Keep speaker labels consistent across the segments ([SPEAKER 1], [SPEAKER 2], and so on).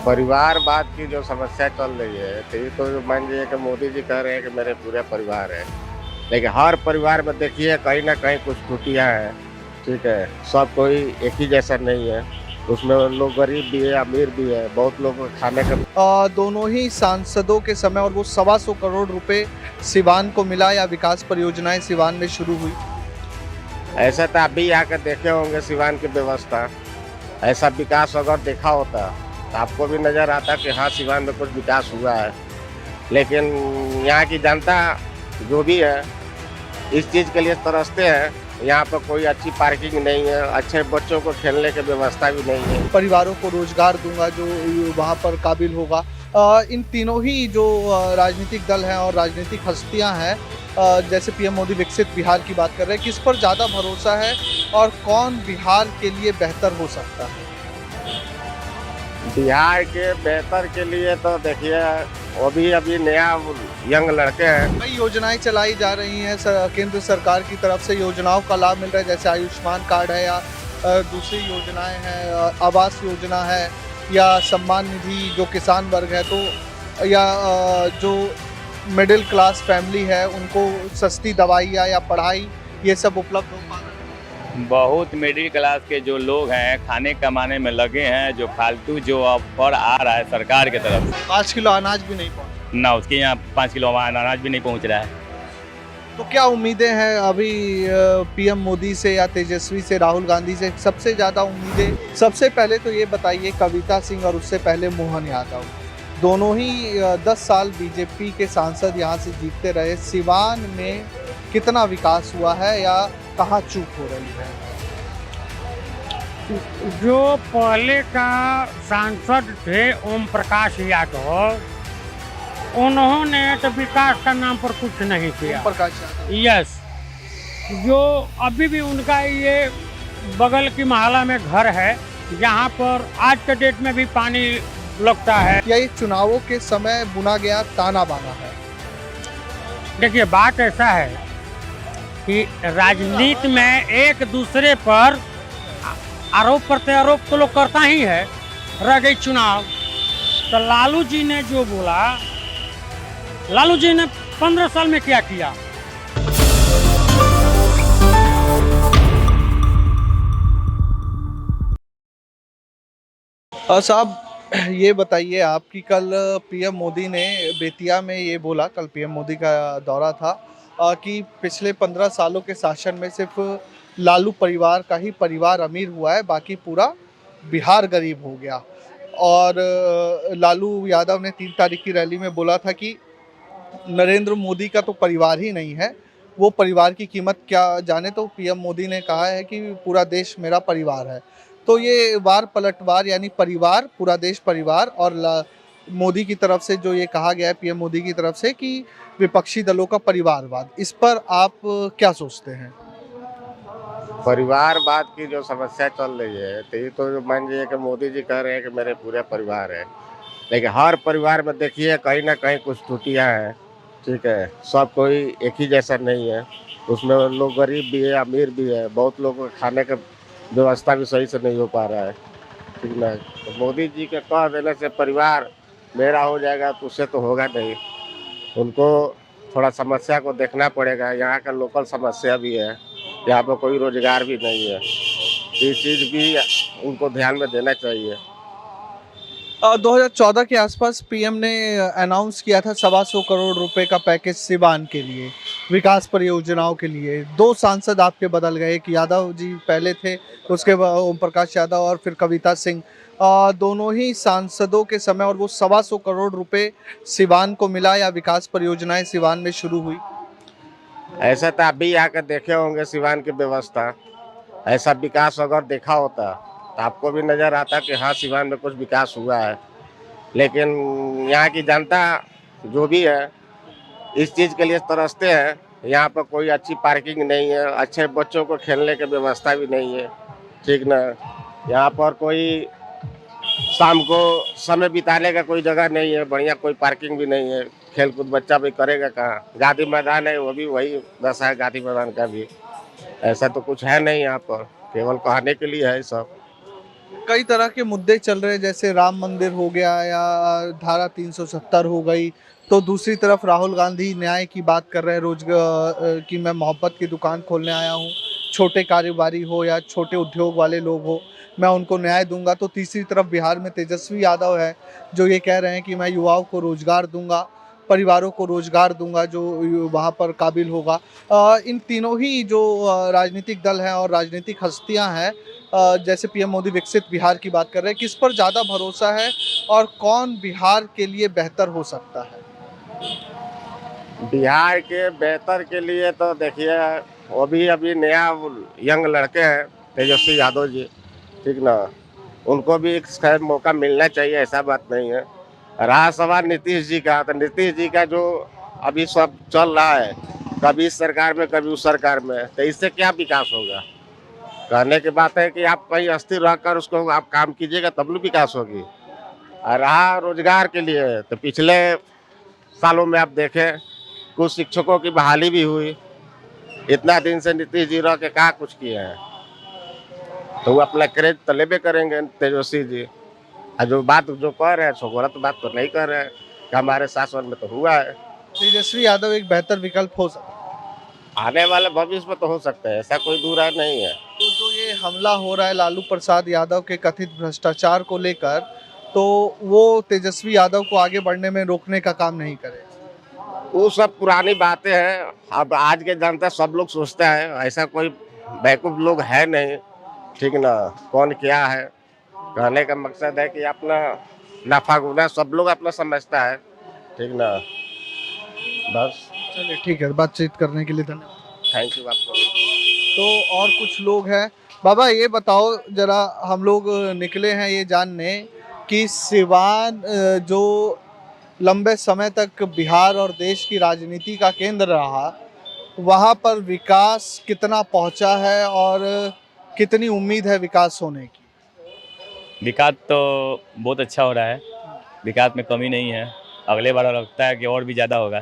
[SPEAKER 1] परिवारवाद की जो समस्या चल रही है, तो ये तो मान लीजिए कि मोदी जी कह रहे हैं कि मेरे पूरे परिवार है। लेकिन हर परिवार में देखिए कहीं न कहीं कुछ त्रुटियाँ हैं, ठीक है? सब कोई एक ही जैसा नहीं है। उसमें लोग गरीब भी है, अमीर भी है, बहुत लोग को खाने का।
[SPEAKER 2] दोनों ही सांसदों के समय और वो 125 करोड़ रुपए सिवान को मिला या विकास परियोजनाएं सिवान में शुरू हुई।
[SPEAKER 1] ऐसा तो आप भी आकर देखे होंगे सिवान की व्यवस्था। ऐसा विकास अगर देखा होता, तो आपको भी नज़र आता कि हाँ, सिवान में कुछ विकास हुआ है। लेकिन यहाँ की जनता जो भी है, इस चीज़ के लिए तरसते हैं। यहाँ पर कोई अच्छी पार्किंग नहीं है, अच्छे बच्चों को खेलने की व्यवस्था भी नहीं है।
[SPEAKER 2] परिवारों को रोजगार दूंगा जो वहाँ पर काबिल होगा। इन तीनों ही जो राजनीतिक दल हैं और राजनीतिक हस्तियां हैं, जैसे पीएम मोदी विकसित बिहार की बात कर रहे हैं, किस पर ज़्यादा भरोसा है और कौन बिहार के लिए बेहतर हो सकता है?
[SPEAKER 1] बिहार के बेहतर के लिए तो देखिए, वो भी अभी नया यंग लड़के हैं।
[SPEAKER 2] कई योजनाएं चलाई जा रही हैं, केंद्र सरकार की तरफ से योजनाओं का लाभ मिल रहा है, जैसे आयुष्मान कार्ड है या दूसरी योजनाएं हैं, आवास योजना है या सम्मान निधि जो किसान वर्ग है, तो या जो मिडिल क्लास फैमिली है उनको सस्ती दवाइयाँ या पढ़ाई, ये सब उपलब्ध हो पा रहा है।
[SPEAKER 3] बहुत मिडिल क्लास के जो लोग हैं खाने कमाने में लगे हैं, जो फालतू जो ऑफर आ रहा है सरकार की तरफ से,
[SPEAKER 2] 5 किलो अनाज भी नहीं पहुँचा।
[SPEAKER 3] ना उसके यहाँ 5 किलो अनाज भी नहीं पहुँच रहा है।
[SPEAKER 2] तो क्या उम्मीदें हैं अभी पीएम मोदी से या तेजस्वी से, राहुल गांधी से सबसे ज़्यादा उम्मीदें? सबसे पहले तो ये बताइए, कविता सिंह और उससे पहले मोहन यादव दोनों ही 10 साल बीजेपी के सांसद यहाँ से जीतते रहे। सिवान में कितना विकास हुआ है या कहाँ चूक हो रही है?
[SPEAKER 4] जो पहले का सांसद थे ओम प्रकाश यादव, उन्होंने तो विकास का नाम पर कुछ नहीं किया।
[SPEAKER 2] प्रकाश यादव।
[SPEAKER 4] यस, जो अभी भी उनका ये बगल की मोहल्ला में घर है, जहाँ पर आज के डेट में भी पानी लगता है।
[SPEAKER 2] यह चुनावों के समय बुना गया ताना बाना है।
[SPEAKER 4] देखिए, बात ऐसा है कि राजनीति में एक दूसरे पर आरोप प्रत्यारोप तो लोग करता ही है। रह गई चुनाव, तो लालू जी ने जो बोला, लालू जी ने 15 साल में क्या किया?
[SPEAKER 2] साहब, ये बताइए, आपकी कल पीएम मोदी ने बेतिया में ये बोला, कल पीएम मोदी का दौरा था, कि पिछले 15 सालों के शासन में सिर्फ लालू परिवार का ही परिवार अमीर हुआ है, बाकी पूरा बिहार गरीब हो गया। और लालू यादव ने 3 तारीख की रैली में बोला था कि नरेंद्र मोदी का तो परिवार ही नहीं है, वो परिवार की कीमत क्या जाने। तो पीएम मोदी ने कहा है कि पूरा देश मेरा परिवार है। तो ये वार पलटवार, यानी परिवार, पूरा देश परिवार, और मोदी की तरफ से जो ये कहा गया है पीएम मोदी की तरफ से कि विपक्षी दलों का परिवारवाद, इस पर आप क्या सोचते हैं?
[SPEAKER 1] परिवारवाद की जो समस्या चल रही है, तो ये तो मान लीजिए कि मोदी जी कह रहे हैं कि मेरे पूरे परिवार है। लेकिन हर परिवार में देखिए कहीं न कहीं कुछ त्रुटियाँ हैं, ठीक है? सब कोई एक ही जैसा नहीं है। उसमें लोग गरीब भी है, अमीर भी है, बहुत लोगों को खाने का व्यवस्था भी सही से नहीं हो पा रहा है, ठीक ना? तो मोदी जी के कह देने से परिवार मेरा हो जाएगा, तो उससे तो होगा नहीं। उनको थोड़ा समस्या को देखना पड़ेगा। यहाँ का लोकल समस्या भी है, यहाँ पर कोई रोजगार भी नहीं है। ये चीज़ भी उनको ध्यान में देना चाहिए।
[SPEAKER 2] 2014 के आसपास पीएम ने अनाउंस किया था 125 करोड़ रुपए का पैकेज सिवान के लिए, विकास परियोजनाओं के लिए। 2 सांसद आपके बदल गए, एक यादव जी पहले थे, उसके बाद ओम प्रकाश यादव और फिर कविता सिंह। दोनों ही सांसदों के समय और वो 125 करोड़ रुपए सिवान को मिला या विकास परियोजनाएं सिवान में शुरू हुई।
[SPEAKER 1] ऐसा तो आप भी आकर देखे होंगे सिवान की व्यवस्था। ऐसा विकास अगर देखा होता, तो आपको भी नज़र आता कि हाँ, सिवान में कुछ विकास हुआ है। लेकिन यहाँ की जनता जो भी है, इस चीज़ के लिए तरसते हैं। यहाँ पर कोई अच्छी पार्किंग नहीं है, अच्छे बच्चों को खेलने की व्यवस्था भी नहीं है, ठीक ना? यहाँ पर कोई शाम को समय बिताने का कोई जगह नहीं है, बढ़िया कोई पार्किंग भी नहीं है। खेल कूद बच्चा भी करेगा कहाँ? गांधी मैदान है, वो भी वही दशा है गांधी मैदान का भी। ऐसा तो कुछ है नहीं यहाँ पर, केवल कहने के लिए है सब।
[SPEAKER 2] कई तरह के मुद्दे चल रहे हैं, जैसे राम मंदिर हो गया या धारा 370 हो गई, तो दूसरी तरफ राहुल गांधी न्याय की बात कर रहे हैं, रोजगार की मैं मोहब्बत की दुकान खोलने आया हूँ, छोटे कारोबारी हो या छोटे उद्योग वाले लोग हो, मैं उनको न्याय दूंगा। तो तीसरी तरफ बिहार में तेजस्वी यादव है जो ये कह रहे हैं कि मैं युवाओं को रोजगार दूंगा, परिवारों को रोजगार दूंगा जो वहाँ पर काबिल होगा। इन तीनों ही जो राजनीतिक दल हैं और राजनीतिक हस्तियां हैं, जैसे पीएम मोदी विकसित बिहार की बात कर रहे हैं, किस पर ज़्यादा भरोसा है और कौन बिहार के लिए बेहतर हो सकता है?
[SPEAKER 1] बिहार के बेहतर के लिए तो देखिए, वो भी अभी नया यंग लड़के हैं तेजस्वी यादव जी, ठीक ना, उनको भी एक शायद मौका मिलना चाहिए, ऐसा बात नहीं है। रहा सवाल नीतीश जी का, तो नीतीश जी का जो अभी सब चल रहा है, कभी इस सरकार में कभी उस सरकार में, तो इससे क्या विकास होगा? कहने की बात है कि आप कहीं अस्थिर रहकर उसको आप काम कीजिएगा तब भी विकास होगी। और रहा रोजगार के लिए, तो पिछले सालों में आप देखें कुछ शिक्षकों की बहाली भी हुई। इतना दिन से नीतीश जी रह के कहाँ कुछ किए हैं, तो वो अपना क्रेडिट तो लेबे करेंगे तेजस्वी जी। और जो बात जो कह रहे हैं सो गलत बात तो नहीं कर रहे हैं कि हमारे शासन में तो हुआ है।
[SPEAKER 2] तेजस्वी यादव एक बेहतर विकल्प हो सकता है।
[SPEAKER 1] आने वाले भविष्य में तो हो सकता है, ऐसा कोई दूर नहीं है।
[SPEAKER 2] तो जो ये हमला हो रहा है लालू प्रसाद यादव के कथित भ्रष्टाचार को लेकर, तो वो तेजस्वी यादव को आगे बढ़ने में रोकने का काम नहीं करे?
[SPEAKER 1] वो सब पुरानी बातें हैं। अब आज के जनता सब लोग सोचता है, ऐसा कोई बेवकूफ लोग है नहीं, ठीक ना। कौन क्या है, कहने का मकसद है कि अपना नफा गुना सब लोग अपना समझता है, ठीक ना। बस,
[SPEAKER 2] चलिए ठीक है, बातचीत करने के लिए धन्यवाद।
[SPEAKER 1] थैंक यू आपको।
[SPEAKER 2] तो और कुछ लोग हैं। बाबा ये बताओ जरा, हम लोग निकले हैं ये जानने कि सिवान जो लंबे समय तक बिहार और देश की राजनीति का केंद्र रहा, वहाँ पर विकास कितना पहुँचा है और कितनी उम्मीद है विकास होने की?
[SPEAKER 3] विकास तो बहुत अच्छा हो रहा है, विकास में कमी नहीं है, अगले बार लगता है कि और भी ज़्यादा होगा।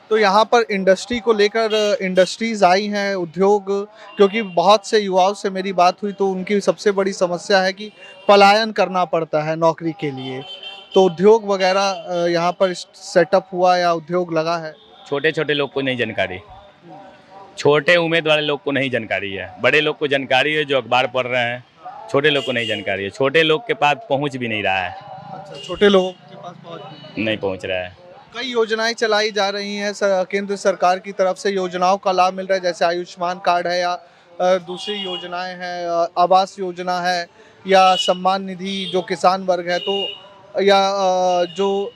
[SPEAKER 2] तो यहाँ पर इंडस्ट्री को लेकर इंडस्ट्रीज आई हैं, उद्योग, क्योंकि बहुत से युवाओं से मेरी बात हुई तो उनकी सबसे बड़ी समस्या है कि पलायन करना पड़ता है नौकरी के लिए। तो उद्योग वगैरह यहाँ पर सेटअप हुआ या उद्योग लगा है?
[SPEAKER 3] छोटे छोटे लोग को नहीं जानकारी, छोटे उम्मीद वाले लोग को नहीं जानकारी है, बड़े लोग को जानकारी है जो अखबार पढ़ रहे हैं, छोटे लोग को नहीं जानकारी है। छोटे लोग के पास पहुंच भी नहीं रहा है।
[SPEAKER 2] अच्छा, छोटे लोगों के पास पहुँच
[SPEAKER 3] नहीं पहुंच रहा है।
[SPEAKER 2] कई योजनाएं चलाई जा रही हैं केंद्र सरकार की तरफ से, योजनाओं का लाभ मिल रहा है, जैसे आयुष्मान कार्ड है या दूसरी योजनाएं हैं, आवास योजना है या सम्मान निधि जो किसान वर्ग है, तो या जो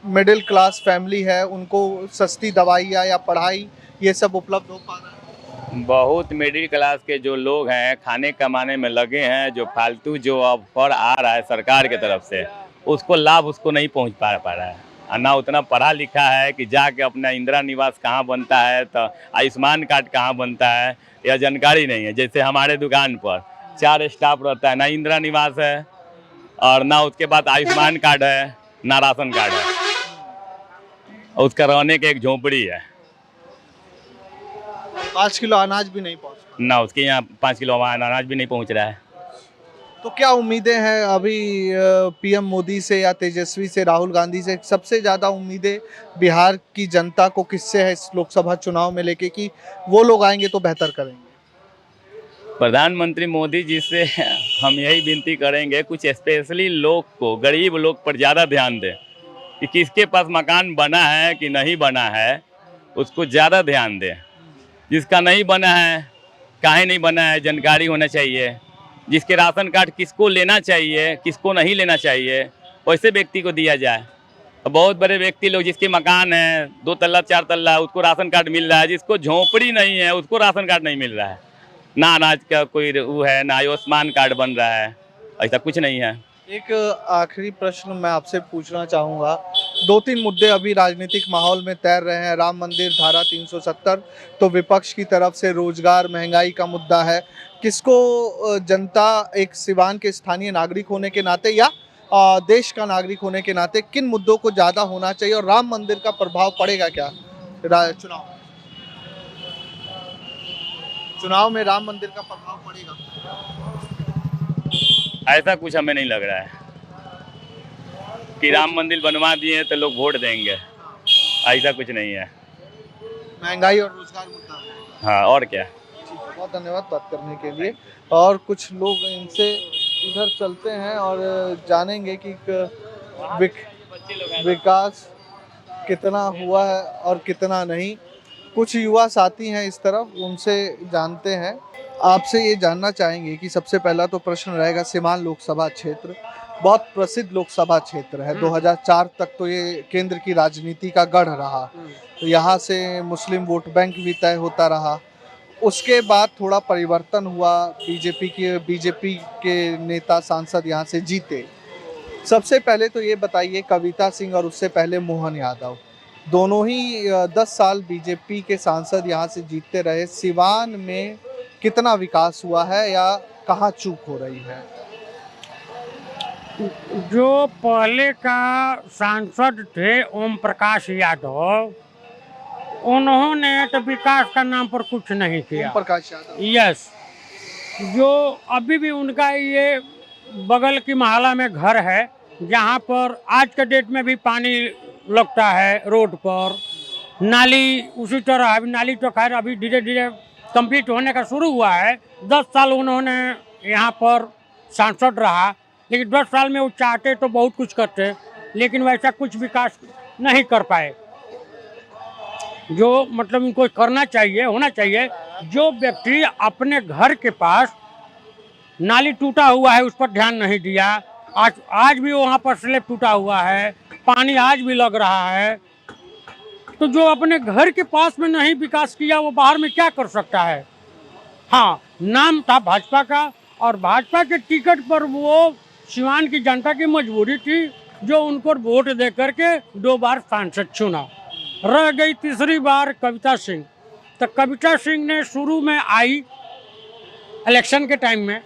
[SPEAKER 2] मिडिल क्लास फैमिली है उनको सस्ती दवाइयाँ या पढ़ाई, ये सब उपलब्ध हो पा रहा है?
[SPEAKER 3] बहुत मिडिल क्लास के जो लोग हैं खाने कमाने में लगे हैं, जो फालतू जो ऑफर आ रहा है सरकार की तरफ से, उसको लाभ उसको नहीं पहुंच पा रहा है। और ना उतना पढ़ा लिखा है कि जाके अपना इंदिरा निवास कहाँ बनता है, तो आयुष्मान कार्ड कहाँ बनता है, यह जानकारी नहीं है। जैसे हमारे दुकान पर 4 स्टाफ रहता है, ना इंदिरा निवास है और ना उसके बाद आयुष्मान कार्ड है, ना राशन कार्ड है, उसका रहने की एक झोपड़ी है।
[SPEAKER 2] 5 किलो अनाज भी नहीं पहुँच पा
[SPEAKER 3] ना उसके यहाँ 5 किलो अनाज भी नहीं पहुँच रहा है।
[SPEAKER 2] तो क्या उम्मीदें हैं अभी पीएम मोदी से या तेजस्वी से, राहुल गांधी से? सबसे ज़्यादा उम्मीदें बिहार की जनता को किससे है इस लोकसभा चुनाव में लेके कि वो लोग आएंगे तो बेहतर करेंगे?
[SPEAKER 3] प्रधानमंत्री मोदी जी से हम यही विनती करेंगे, कुछ स्पेशली लोग को, गरीब लोग पर ज़्यादा ध्यान दें कि किसके पास मकान बना है कि नहीं बना है, उसको ज़्यादा ध्यान दें। जिसका नहीं बना है, काहे नहीं बना है, जानकारी होना चाहिए। जिसके राशन कार्ड किसको लेना चाहिए, किसको नहीं लेना चाहिए, वैसे व्यक्ति को दिया जाए। बहुत बड़े व्यक्ति लोग जिसके मकान है 2 तल्ला 4 तल्ला, उसको राशन कार्ड मिल रहा है, जिसको झोंपड़ी नहीं है उसको राशन कार्ड नहीं मिल रहा है, ना अनाज का कोई वो है, ना आयुष्मान कार्ड बन रहा है, ऐसा कुछ नहीं है।
[SPEAKER 2] एक आखिरी प्रश्न मैं आपसे पूछना चाहूँगा। 2-3 मुद्दे अभी राजनीतिक माहौल में तैर रहे हैं, राम मंदिर, धारा 370, तो विपक्ष की तरफ से रोजगार, महंगाई का मुद्दा है। किसको जनता एक सिवान के स्थानीय नागरिक होने के नाते या देश का नागरिक होने के नाते किन मुद्दों को ज़्यादा होना चाहिए और राम मंदिर का प्रभाव पड़ेगा क्या चुनाव में राम मंदिर का प्रभाव पड़ेगा?
[SPEAKER 3] ऐसा कुछ हमें नहीं लग रहा है कि राम मंदिर बनवा दिए तो लोग वोट देंगे, ऐसा कुछ नहीं है।
[SPEAKER 2] महंगाई और रोजगार मुद्दा है।
[SPEAKER 3] हाँ, और क्या।
[SPEAKER 2] ठीक है, बहुत धन्यवाद बात करने के लिए। और कुछ लोग इनसे इधर चलते हैं और जानेंगे कि विकास कितना हुआ है और कितना नहीं। कुछ युवा साथी हैं इस तरफ, उनसे जानते हैं। आपसे ये जानना चाहेंगे कि सबसे पहला तो प्रश्न रहेगा, सीवान लोकसभा क्षेत्र बहुत प्रसिद्ध लोकसभा क्षेत्र है। 2004 तक तो ये केंद्र की राजनीति का गढ़ रहा, तो यहाँ से मुस्लिम वोट बैंक भी तय होता रहा। उसके बाद थोड़ा परिवर्तन हुआ, बीजेपी के नेता सांसद यहाँ से जीते। सबसे पहले तो ये बताइए, कविता सिंह और उससे पहले मोहन यादव दोनों ही 10 साल बीजेपी के सांसद यहाँ से जीतते रहे। सिवान में कितना विकास हुआ है या कहाँ चूक हो रही है?
[SPEAKER 4] जो पहले का सांसद थे ओम प्रकाश यादव, उन्होंने तो विकास का नाम पर कुछ नहीं किया।
[SPEAKER 2] ओम प्रकाश यादव,
[SPEAKER 4] यस। जो अभी भी उनका ये बगल की मोहल्ला में घर है, जहाँ पर आज के डेट में भी पानी लगता है रोड पर, नाली उसी तरह। अभी नाली तो खैर अभी धीरे धीरे कंप्लीट होने का शुरू हुआ है। 10 साल उन्होंने यहाँ पर सांसद रहा, लेकिन 10 साल में वो चाहते तो बहुत कुछ करते, लेकिन वैसा कुछ विकास नहीं कर पाए। जो मतलब इनको करना चाहिए, होना चाहिए, जो व्यक्ति अपने घर के पास नाली टूटा हुआ है उस पर ध्यान नहीं दिया, आज भी वहाँ पर स्लैब टूटा हुआ है, पानी आज भी लग रहा है, तो जो अपने घर के पास में नहीं विकास किया वो बाहर में क्या कर सकता है। हाँ, नाम था भाजपा का और भाजपा के टिकट पर वो सिवान की जनता की मजबूरी थी जो उनको वोट दे करके 2 बार सांसद चुना। रह गई तीसरी बार कविता सिंह। तो कविता सिंह ने शुरू में आई इलेक्शन के टाइम में,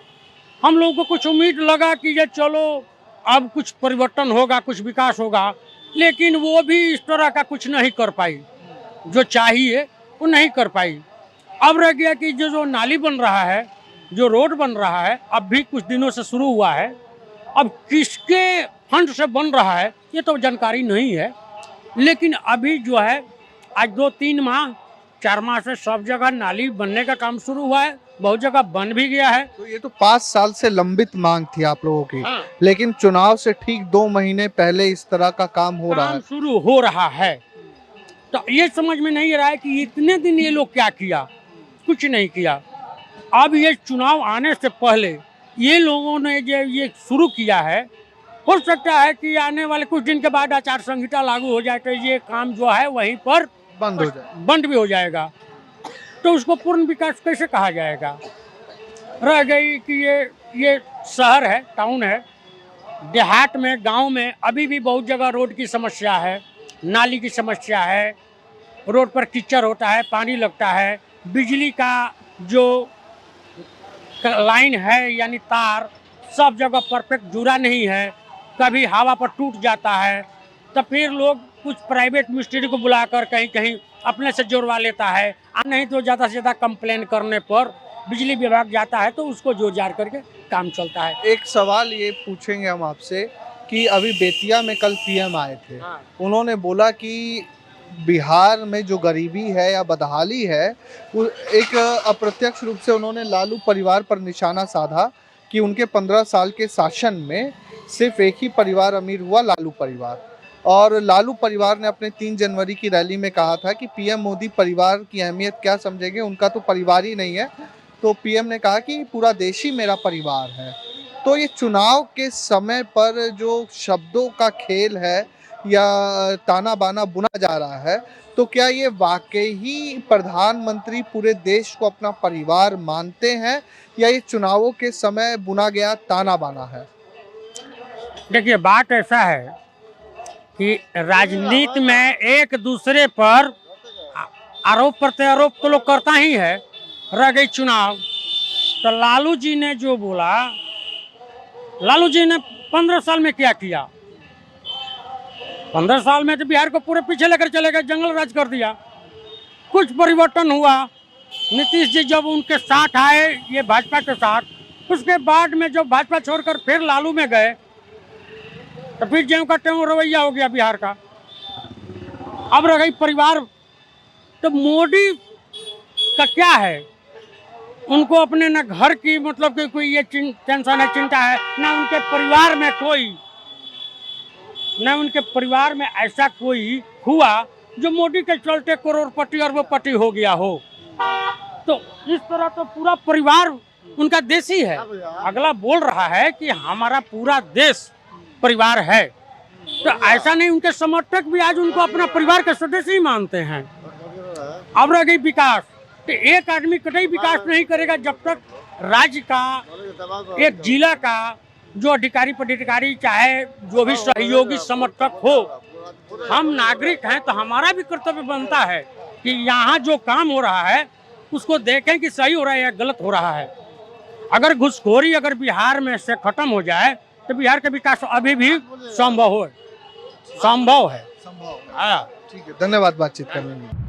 [SPEAKER 4] हम लोगों को कुछ उम्मीद लगा कि ये चलो अब कुछ परिवर्तन होगा, कुछ विकास होगा, लेकिन वो भी इस तरह का कुछ नहीं कर पाई, जो चाहिए वो नहीं कर पाई। अब रह गया कि जो नाली बन रहा है, जो रोड बन रहा है, अब भी कुछ दिनों से शुरू हुआ है, अब किसके फंड से बन रहा है ये तो जानकारी नहीं है, लेकिन अभी जो है आज 2-3 माह 4 माह से सब जगह नाली बनने का काम शुरू हुआ है, बहुत जगह बन भी गया है।
[SPEAKER 2] तो ये तो 5 साल से लंबित मांग थी आप लोगों की।
[SPEAKER 4] हाँ।
[SPEAKER 2] लेकिन चुनाव से ठीक 2 महीने पहले इस तरह का काम हो रहा है,
[SPEAKER 4] शुरू हो रहा है। तो ये समझ में नहीं आ रहा है कि इतने दिन ये लोग क्या किया, कुछ नहीं किया। अब ये चुनाव आने से पहले ये लोगों ने जो ये शुरू किया है, हो सकता है कि आने वाले कुछ दिन के बाद आचार संहिता लागू हो जाए तो ये काम जो है वहीं पर बंद भी हो जाएगा, तो उसको पूर्ण विकास कैसे कहा जाएगा। रह गई कि ये शहर है, टाउन है, देहात में, गांव में अभी भी बहुत जगह रोड की समस्या है, नाली की समस्या है, रोड पर कीचड़ होता है, पानी लगता है, बिजली का जो लाइन है यानी तार सब जगह परफेक्ट जुड़ा नहीं है, कभी हवा पर टूट जाता है, तो फिर लोग कुछ प्राइवेट मिस्त्री को बुलाकर कहीं कहीं अपने से जोड़वा लेता है, नहीं तो ज़्यादा से ज़्यादा कंप्लेन करने पर बिजली विभाग जाता है तो उसको जोड़ जाड़ करके काम चलता है।
[SPEAKER 2] एक सवाल ये पूछेंगे हम आपसे कि अभी बेतिया में कल पीएम आए थे, उन्होंने बोला कि बिहार में जो गरीबी है या बदहाली है, वो एक अप्रत्यक्ष रूप से उन्होंने लालू परिवार पर निशाना साधा कि उनके 15 साल के शासन में सिर्फ एक ही परिवार अमीर हुआ, लालू परिवार। और लालू परिवार ने अपने 3 जनवरी की रैली में कहा था कि पीएम मोदी परिवार की अहमियत क्या समझेंगे, उनका तो परिवार ही नहीं है। तो पीएम ने कहा कि पूरा देश ही मेरा परिवार है। तो ये चुनाव के समय पर जो शब्दों का खेल है या ताना बाना बुना जा रहा है, तो क्या ये वाकई ही प्रधानमंत्री पूरे देश को अपना परिवार मानते हैं या ये चुनावों के समय बुना गया ताना बाना है?
[SPEAKER 4] देखिए, बात ऐसा है कि राजनीति में एक दूसरे पर आरोप प्रत्यारोप तो लोग करता ही है। रह गई चुनाव, तो लालू जी ने जो बोला, लालू जी ने 15 साल में क्या किया? 15 साल में तो बिहार को पूरे पीछे लेकर चले गए, जंगल राज कर दिया। कुछ परिवर्तन हुआ, नीतीश जी जब उनके साथ आए, ये भाजपा के साथ, उसके बाद में जब भाजपा छोड़कर फिर लालू में गए तो फिर ज्यों का त्यों रवैया हो गया बिहार का। अब रह गई परिवार, तो मोदी का क्या है, उनको अपने न घर की मतलब कि कोई ये टेंशन है, चिंता है, ना उनके परिवार में कोई, न उनके परिवार में ऐसा कोई हुआ जो मोदी के चलते करोड़पति अरबपति हो गया हो। तो इस तरह तो पूरा परिवार उनका देशी है। अगला बोल रहा है कि हमारा पूरा देश परिवार है, तो ऐसा नहीं, उनके समर्थक भी आज उनको अपना परिवार का सदस्य ही मानते हैं। अब रह गई विकास, तो एक आदमी कतई विकास नहीं करेगा जब तक राज्य का, एक जिला का जो अधिकारी पदाधिकारी चाहे जो भी सहयोगी समर्थक हो, हम नागरिक हैं तो हमारा भी कर्तव्य बनता है कि यहाँ जो काम हो रहा है उसको देखें कि सही हो रहा है या गलत हो रहा है। अगर घुसखोरी अगर बिहार में से खत्म हो जाए तो बिहार का विकास अभी भी संभव है।
[SPEAKER 2] संभव है।
[SPEAKER 4] हाँ,
[SPEAKER 2] ठीक है, धन्यवाद बातचीत करने में।